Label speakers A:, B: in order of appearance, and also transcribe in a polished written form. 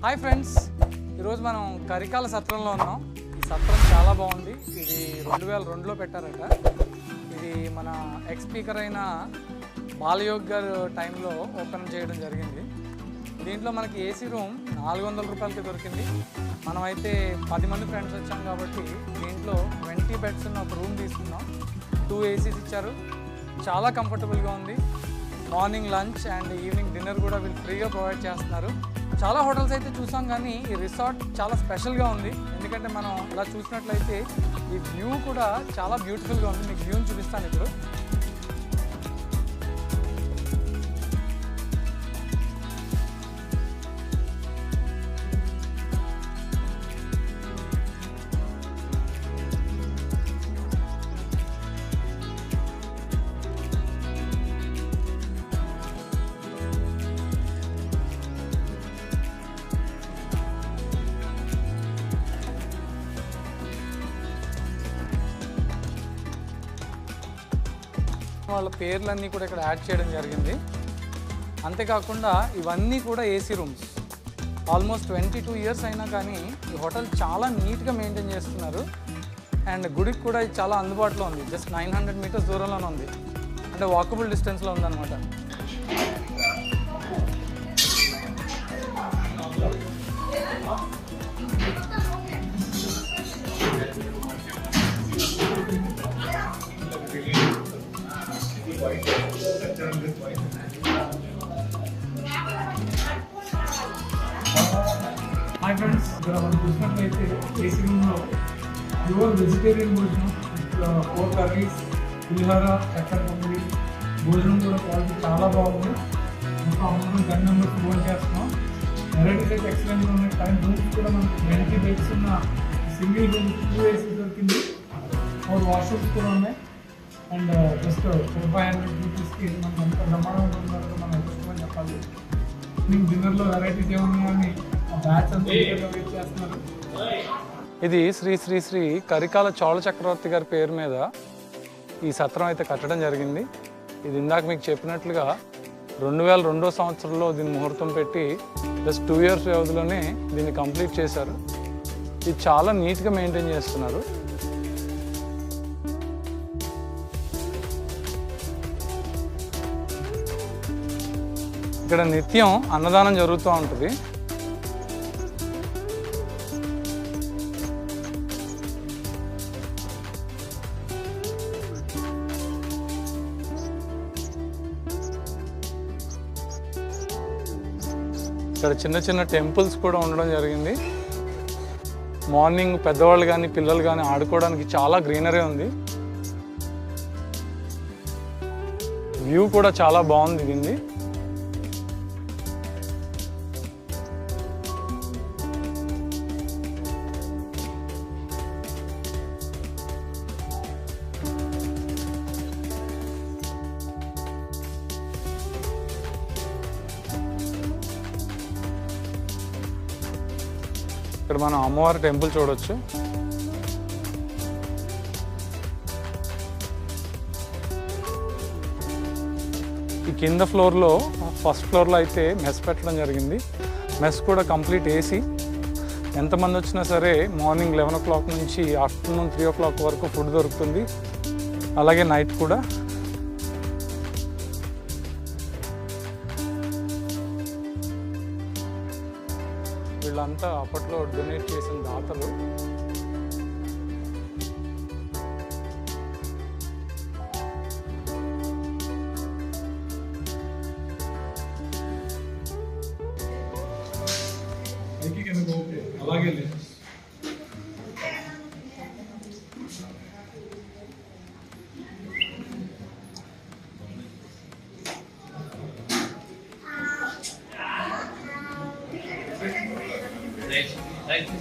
A: Hi friends, ఈరోజు మనం కరికాల సత్రంలో ఉన్నాం. ఈ సత్రం చాలా బాగుంది. ఇది 2002లో పెట్టారట. ఇది మన ఎక్స్ స్పీకర్ అయిన బాలయోగ్ గారు టైంలో ఓపెన్ చేయడం జరిగింది. దీంట్లో మనకి ఏసీ రూమ్ 400 రూపాయలకి దొరికింది. మనమైతే 10 మంది ఫ్రెండ్స్ వచ్చాం కాబట్టి దీంట్లో 20 బెడ్స్ ఉన్న ఒక రూమ్ తీసుకున్నాం. 2 ఏసీస్ ఇచ్చారు. చాలా కంఫర్టబుల్గా ఉంది. Morning lunch and evening dinner కూడా వీళ్ళు ఫ్రీగా ప్రొవైడ్ చేస్తున్నారు. చాలా హోటల్స్ అయితే చూసాం, కానీ ఈ రిసార్ట్ చాలా స్పెషల్గా ఉంది. ఎందుకంటే మనం ఇలా చూసినట్లయితే ఈ వ్యూ కూడా చాలా బ్యూటిఫుల్గా ఉంది. మీకు వ్యూని చూపిస్తాను ఇప్పుడు. వాళ్ళ పేర్లన్నీ కూడా ఇక్కడ యాడ్ చేయడం జరిగింది. అంతేకాకుండా ఇవన్నీ కూడా ఏసీ రూమ్స్. ఆల్మోస్ట్ 22 ఇయర్స్ అయినా కానీ ఈ హోటల్ చాలా నీట్గా మెయింటైన్ చేస్తున్నారు. అండ్ గుడికి కూడా ఇది చాలా అందుబాటులో ఉంది. జస్ట్ 900 మీటర్స్ దూరంలోనే ఉంది. అంటే వాకబుల్ డిస్టెన్స్లో ఉందన్నమాట. హాయ్ ఫ్రెండ్స్, ఇక్కడ మనం చూసినట్లయితే ఏసీ రూమ్లో ప్యూర్ వెజిటేరియన్ భోజనం, 4 కర్రీస్, పులిహోర, చక్కెర పొంగలి, భోజనం కూడా క్వాలిటీ చాలా బాగుంది. ఇంకా అందరం 10 మెంబర్స్ భోజనం చేస్తున్నాం. వెరైటీస్ అయితే ఎక్సలెంట్గా ఉన్నాయి. టైం రూమ్స్ కూడా మనకి 20 బెడ్స్ ఉన్న సింగిల్ రూమ్ 2 ఏసీ దొరికింది. 4 వాష్రూమ్స్ కూడా ఉన్నాయి. అండ్ జస్ట్ 400-500 రూపీస్కి మనకు ఎంత బ్రహ్మాండంగా ఉందో మనం ఎక్కువని చెప్పాలి. డిన్నర్లో వెరైటీస్ ఏమన్నా కానీ బ్యాచ్ అంతా వెయిట్ చేస్తున్నారు. ఇది శ్రీ శ్రీ శ్రీ కరికాల చోళ చక్రవర్తి గారి పేరు మీద ఈ సత్రం అయితే కట్టడం జరిగింది. ఇది ఇందాక మీకు చెప్పినట్లుగా 2002 సంవత్సరంలో దీన్ని ముహూర్తం పెట్టి జస్ట్ 2 ఇయర్స్ వ్యవధిలోనే దీన్ని కంప్లీట్ చేశారు. ఇది చాలా నీట్గా మెయింటైన్ చేస్తున్నారు. ఇక్కడ నిత్యం అన్నదానం జరుగుతూ ఉంటుంది. ఇక్కడ చిన్న చిన్న టెంపుల్స్ కూడా ఉండడం జరిగింది. మార్నింగ్ పెద్దవాళ్ళు కానీ పిల్లలు కానీ ఆడుకోవడానికి చాలా గ్రీనరీ ఉంది. వ్యూ కూడా చాలా బాగుంది దీన్ని. ఇక్కడ మనం అమ్మవారి టెంపుల్ చూడవచ్చు. ఈ కింద ఫ్లోర్లో, ఫస్ట్ ఫ్లోర్లో అయితే మెస్ పెట్టడం జరిగింది. మెస్ కూడా కంప్లీట్ ఏసీ. ఎంతమంది వచ్చినా సరే మార్నింగ్ 11 o'clock నుంచి ఆఫ్టర్నూన్ 3 o'clock వరకు ఫుడ్ దొరుకుతుంది. అలాగే నైట్ కూడా. వీళ్ళంతా అప్పట్లో డొనేట్ చేసిన దాతలు. అలాగే Thank you.